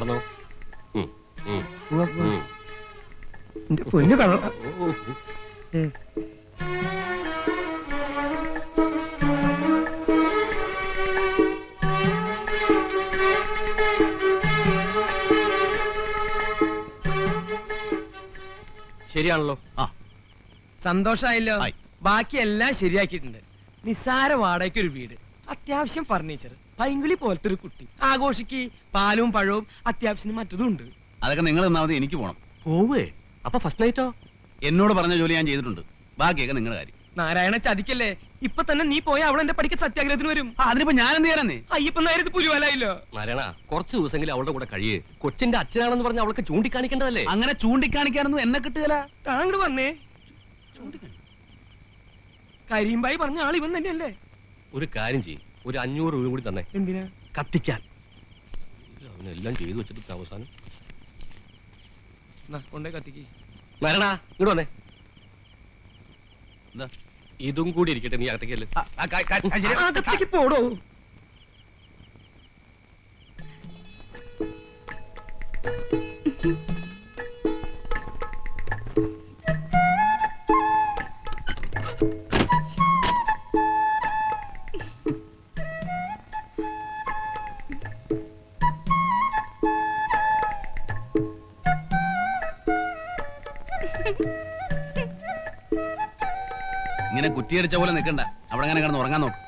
നടന്നോ. പൊന്നു കള്ള. ശരിയാണല്ലോ. സന്തോഷായല്ലോ. ബാക്കിയെല്ലാം ശരിയാക്കിയിട്ടുണ്ട്. നിസ്സാര വാടകയ്ക്ക് ഒരു വീട്, അത്യാവശ്യം ഫർണിച്ചർ, പൈങ്കുളി പോലത്തെ ഒരു കുട്ടി, ആഘോഷിക്ക് പാലും പഴവും, അത്യാവശ്യം മറ്റതും ഉണ്ട്. അതൊക്കെ നിങ്ങൾ തന്നാമതി, എനിക്ക് പോണം. പോവേ? അപ്പൊ ഫസ്റ്റ് നൈറ്റോ? എന്നോട് പറഞ്ഞ ജോലി ഞാൻ ചെയ്തിട്ടുണ്ട്, ബാക്കിയൊക്കെ നിങ്ങളുടെ കാര്യം. നാരായണ ചതിക്കല്ലേ. ഇപ്പൊ തന്നെ നീ പോയ അവൾ എന്റെ പഠിക്ക സത്യാഗ്രഹത്തിന് വരും. അതിനിപ്പോ ഞാൻ എന്ത് ചെയ്യാനേ? അയ്യപ്പൻ നേരത്ത് പുലിവാലായില്ലോ. നാരായണ, കുറച്ച് ദിവസമെങ്കിലും അവളുടെ കൂടെ കഴിയേ. കൊച്ചിന്റെ അച്ഛനാണെന്ന് പറഞ്ഞ അവൾക്ക് ചൂണ്ടിക്കാണിക്കേണ്ടതല്ലേ? അങ്ങനെ ചൂണ്ടിക്കാണിക്കാനൊന്നും എന്നെ കിട്ടുകയില്ല. താങ്കൾ വന്നേ. കരീംബായി പറഞ്ഞ ആൾ ഇവൻ തന്നെയല്ലേ? ഒരു കാര്യം ചെയ്യും, ഒരു 500 രൂപ കൂടി തന്നെ. എന്തിനാ? കത്തിക്കാൻ. അവനെല്ലാം ചെയ്തു വെച്ചിട്ട് അവസാനം കൊണ്ടേ കത്തിക്ക്. നാരായണ ഇങ്ങോട്ട് വന്നേ. ഇതും കൂടി ഇരിക്കട്ടെ, നീ അകത്തേക്കല്ലേ. അകത്തേക്ക് പോടോ. ഇങ്ങനെ കുറ്റിയടിച്ച പോലെ നിൽക്കണ്ട, അവിടെ അങ്ങനെ കിടന്ന് ഉറങ്ങാൻ നോക്ക്.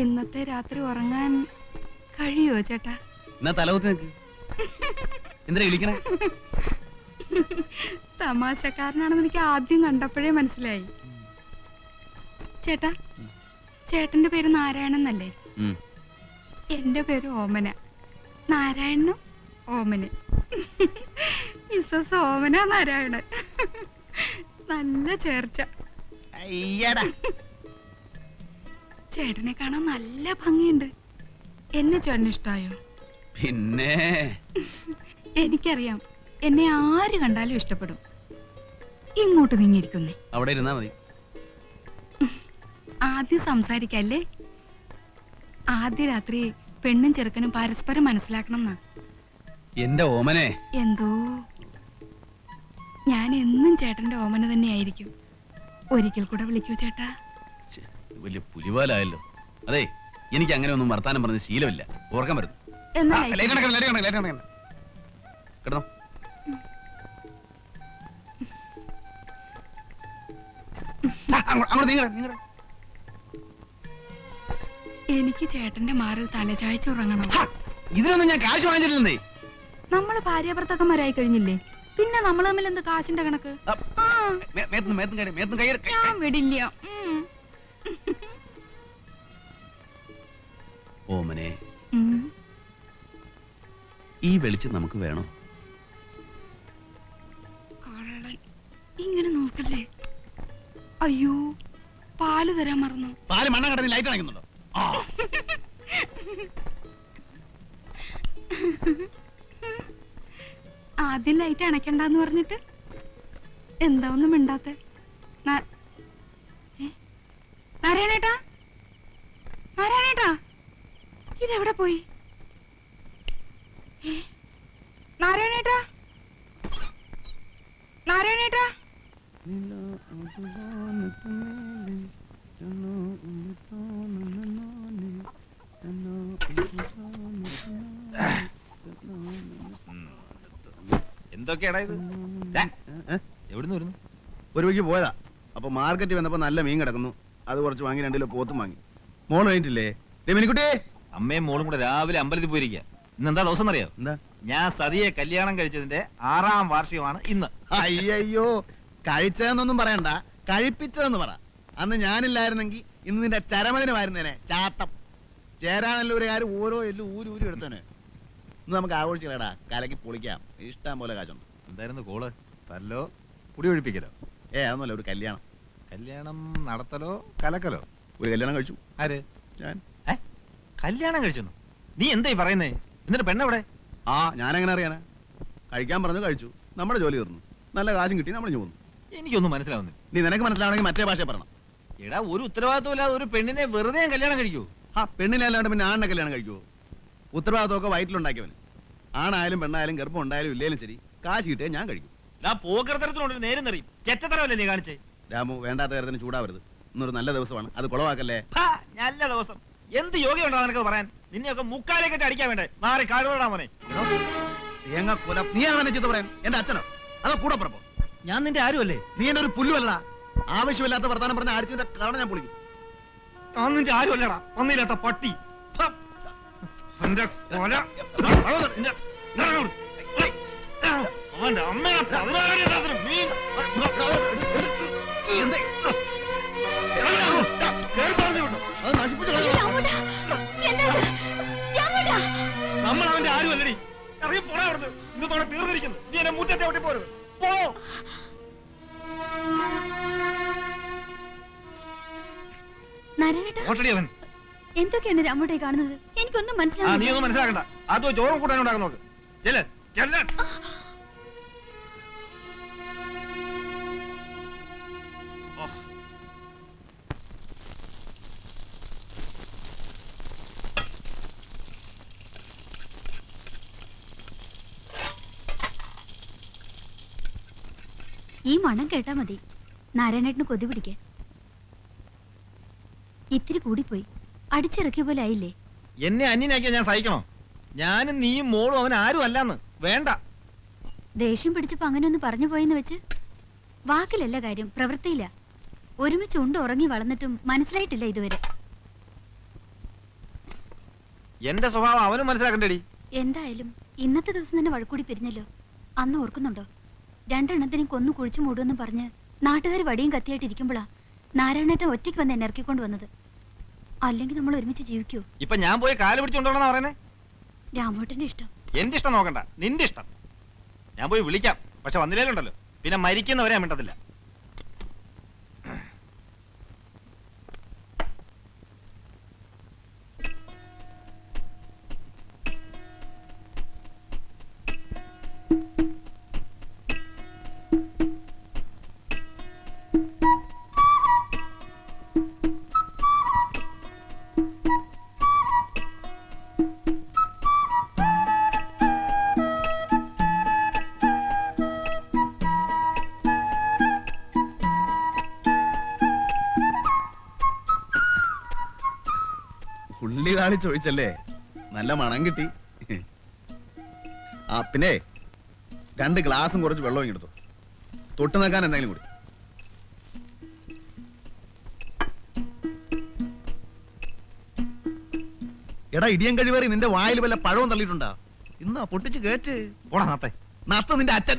ഇന്നത്തെ രാത്രി ഉറങ്ങാൻ കഴിയോ ചേട്ടാ? എന്നാ തലകുത്തി നിൽക്ക്. എന്തിനാ വിളിക്കണേ? തമാശക്കാരനാണെന്ന് എനിക്ക് ആദ്യം കണ്ടപ്പോഴേ മനസ്സിലായി. ചേട്ടാ, ചേട്ടന്റെ പേര് നാരായണൻ എന്നല്ലേ? എന്റെ പേര് ഓമന. നാരായണനും ഓമന്. മിസ്സസ് ഓമന നാരായണൻ. നല്ല ചേർച്ച. ചേട്ടനെ കാണാൻ നല്ല ഭംഗിയുണ്ട്. എന്നെ ചേട്ടന് ഇഷ്ടായോ? പിന്നെ എനിക്കറിയാം, എന്നെ ആര് കണ്ടാലും ഇഷ്ടപ്പെടും. ഇങ്ങോട്ട് നീങ്ങിയിരിക്കുന്നേ. അവിടെ ഇരുന്നാ മതി. ആദ്യം സംസാരിക്കല്ലേ. ആദ്യ രാത്രി പെണ്ണും ചെറുക്കനും പരസ്പരം മനസ്സിലാക്കണം എന്നാ. എന്റെ ഓമനെ. എന്തോ ഞാൻ എന്നും ചേട്ടന്റെ ഓമന തന്നെയായിരിക്കും. ഒരിക്കൽ കൂടെ വിളിക്കൂ ചേട്ടാ. വലിയ പുലിവാലായല്ലോ. അതെ, എനിക്ക് അങ്ങനെ ഒന്നും വർത്താനം പറഞ്ഞ ശീലമില്ല, ഓർക്കാൻ വരുന്നു. കിടന്നോ. എനിക്ക് ചേട്ടന്റെ മാറിൽ തലചായ്ച്ചുറങ്ങണം. ഇതിനൊന്നും ഞാൻ കാശ് വാങ്ങിച്ചിട്ടില്ലേ. നമ്മള് ഭാര്യാഭർത്താക്കന്മാരായി കഴിഞ്ഞില്ലേ, പിന്നെ നമ്മൾ തമ്മിൽ എന്ത് കാശിന്റെ കണക്ക്? ഞാൻ വിടില്ല. ഓമനെ, ഈ വെളിച്ചം നമുക്ക് വേണോ? ഇങ്ങനെ നോക്കല്ലേ. അയ്യോ, പാല് തരാൻ മറന്നു. പാല് മണ്ണ കടന്ന് ലൈറ്റ് അണയ്ക്കുന്നുണ്ടോ? ആദ്യം ലൈറ്റ് അണയ്ക്കണ്ടെന്ന് പറഞ്ഞിട്ട് എന്താ ഒന്നും മിണ്ടാത്തെ? നാരായണേട്ടാ, നാരായണേട്ടാ, ഇതെവിടെ പോയി? നാരായണേട്ടാ, നാരായണേട്ടാ. എന്തൊക്കെയാടാ ഇത്? എവിടുന്ന് വരുന്നു? ഒരു വഴിക്ക് പോയതാ. അപ്പൊ മാർക്കറ്റിൽ വന്നപ്പോ നല്ല മീൻ കിടക്കുന്നു, അത് കുറച്ച് വാങ്ങി 2 കിലോ പോത്തും വാങ്ങി. മോള് കഴിഞ്ഞിട്ടില്ലേ? രമിനിക്കുട്ടി, അമ്മയും മോളും കൂടെ രാവിലെ അമ്പലത്തിൽ പോയിരിക്കുക. ഇന്ന് എന്താ ദിവസം അറിയോ? എന്താ? ഞാൻ സതിയെ കല്യാണം കഴിച്ചതിന്റെ 6ാം വാർഷികമാണ് ഇന്ന്. അയ്യോ, കഴിച്ചതെന്നൊന്നും പറയണ്ട, കഴിപ്പിച്ചതെന്ന് പറ. അന്ന് ഞാനില്ലായിരുന്നെങ്കിൽ ഇന്ന് നിന്റെ ചരമദിനമായിരുന്നേനെ. ചാത്തം ചേരാനല്ലോ ഒരു കാര്യം, ഓരോ എല്ലും ഊരി എടുത്തേനെ. ഇന്ന് നമുക്ക് ആഘോഷിക്കലടാ, കലക്കി പൊളിക്കാം. ഇഷ്ടം പോലെ കാശുണ്ട്. എന്തായിരുന്നു കോള്? തല്ലോ കുടി ഒഴിപ്പിക്കലോ? അതൊന്നുമല്ല, ഒരു കല്യാണം. കല്യാണം നടത്തലോ കലക്കലോ? ഒരു കല്യാണം കഴിച്ചു. ആര്? ഞാൻ. കല്യാണം കഴിച്ചു? നീ എന്തായി പറയുന്നേ? എന്നിട്ട് പെണ്ണെവിടെ? ഞാനെങ്ങനെ അറിയാനാ? കഴിക്കാൻ പറഞ്ഞു, കഴിച്ചു, നമ്മുടെ ജോലി തീർന്നു, നല്ല കാശും കിട്ടി, നമ്മൾ പോന്നു. എനിക്കൊന്നും മനസ്സിലാവുന്നില്ല. നീ നിനക്ക് മനസ്സിലാവണമെങ്കിൽ മറ്റേ ഭാഷ പറയണം. എടാ, ഒരു ഉത്തരവാദിത്വം ഇല്ലാതെ ഒരു പെണ്ണിനെ വെറുതെ കല്യാണം കഴിക്കൂ? പെണ്ണിനെ അല്ലാണ്ട് പിന്നെ ആണിനെ കല്യാണം കഴിക്കുവോ? ഉത്തരവാദിത്തമൊക്കെ വയറ്റിലുണ്ടാക്കിയവന്. ആണായാലും പെണ്ണായാലും ഗർഭം ഉണ്ടായാലും ഇല്ലേലും ശരി, കാശ് കിട്ടിയാൽ ഞാൻ കഴിക്കും. പോകൃതരത്തിനോട് നേരം നിറയും ചെറ്റത്തരമല്ലേ നീ കാണിച്ചേ. രാമു, വേണ്ടാത്ത കാര്യത്തിന് ചൂടാവരുത്. ഇന്നൊരു നല്ല ദിവസമാണ്, അത് കുളവാക്കല്ലേ. നല്ല ദിവസം എന്ത് യോഗ്യ ഉണ്ടോ നിനക്ക് പറയാൻ? നിന്നെയൊക്കെ മുക്കാലേക്കിട്ട് അടിക്കാൻ വേണ്ടേ? മാറി കാടുകൊണ്ടാ മോനെ. തേങ്ങ കൊല. നീ അങ്ങനെ ചീത്ത പറയാൻ എന്റെ അച്ഛനോ അതോ കൂടെ പറപ്പോ? ഞാൻ നിന്റെ ആരുമല്ലേ? നീ എന്റെ ഒരു പുല്ലുമല്ല. ആവശ്യമില്ലാത്ത വർത്താനം പറഞ്ഞ ആഴ്ചന്റെ കട ഞാൻ പൊളിക്കും. ഞാൻ നിന്റെ ആരുമല്ലടാ, ഒന്നില്ലാത്ത പട്ടി. അവന്റെ അമ്മയെ അത് നശിപ്പിച്ചു. നമ്മൾ അവന്റെ ആരുമല്ലടി. ഇറങ്ങി പോടാ അവിടുന്ന്. ഇന്നത്തോടെ തീർന്നിരിക്കുന്നു. നീ എന്നെ മുറ്റത്തെ ഒട്ടി പോരുത്. പോ. ഓട്ടടി അവൻ. എന്തൊക്കെയാണ് രാമോട്ടെ കാണുന്നത്? എനിക്കൊന്നും നീ മനസ്സിലാവുന്നില്ല. ഒന്നും മനസ്സിലാക്കണ്ട. അതോ ചോറും കൂട്ടാനും ഉണ്ടാക്കാൻ നോക്ക്. ചെല്ല് ചെല്ല്. ഈ മണം കേട്ടാ മതി നാരായണേട്ടന് കൊതി പിടിക്കാൻ. ഇത്തിരി കൂടിപ്പോയി. അടിച്ചിറക്കിയ പോലെ ആയില്ലേ? എന്നെ അന്യനാക്കിയാ ഞാൻ സഹിക്കണോ? ഞാനും നീയും മോളും അവൻ ആരും അല്ലാന്ന്. വേണ്ട. ദേഷ്യം പിടിച്ചപ്പോ അങ്ങനെ ഒന്ന് പറഞ്ഞു പോയെന്ന് വെച്ച് വാക്കിലല്ല കാര്യം, പ്രവൃത്തിയില്ല. ഒരുമിച്ച് ഉണ്ട് ഉറങ്ങി വളർന്നിട്ടും മനസ്സിലായിട്ടില്ല ഇതുവരെ. എന്റെ സ്വഭാവം അവനും മനസ്സിലാക്കണ്ടേടി. എന്തായാലും ഇന്നത്തെ ദിവസം തന്നെ വഴക്കൂടി പിരിഞ്ഞല്ലോ. അന്ന് ഓർക്കുന്നുണ്ടോ? രണ്ടെണ്ണത്തിനും കൊന്നു കുഴിച്ചു മൂടുമെന്ന് പറഞ്ഞ് നാട്ടുകാർ വടിയും കത്തിയായിട്ട് ഇരിക്കുമ്പോഴാ നാരായണേട്ടൻ ഒറ്റയ്ക്ക് വന്ന് എന്നെ ഇറക്കിക്കൊണ്ട് വന്നത്. അല്ലെങ്കിൽ നമ്മൾ ഒരുമിച്ച് ജീവിക്കൂ? ഇപ്പൊ ഞാൻ പോയി കാല് പിടിച്ചുകൊണ്ടോണെന്നാ പറയുന്നേ? രാമോട്ടന്റെ ഇഷ്ടം. എന്റെ ഇഷ്ടം നോക്കണ്ട, നിന്റെ ഇഷ്ടം. ഞാൻ പോയി വിളിക്കാം, പക്ഷെ വന്നില്ലേലുണ്ടല്ലോ പിന്നെ മരിക്കുന്നവരെ ഞാൻ മിണ്ടത്തില്ല. ഉള്ളി കാണി ചോദിച്ചല്ലേ, നല്ല മണം കിട്ടി. ആ പിന്നെ 2 ഗ്ലാസും കുറച്ച് വെള്ളവും എടുത്തു. തൊട്ട് നിൽക്കാൻ എന്തെങ്കിലും കൂടി. എടാ ഇടിയൻ കഴിവേറി, നിന്റെ വായിൽ വല്ല പഴവും തള്ളിയിട്ടുണ്ടാ? ഇന്നാ പൊട്ടിച്ച് കേറ്റ്. പോടാ നാട്ടെ. നത്ത നിന്റെ അച്ഛൻ.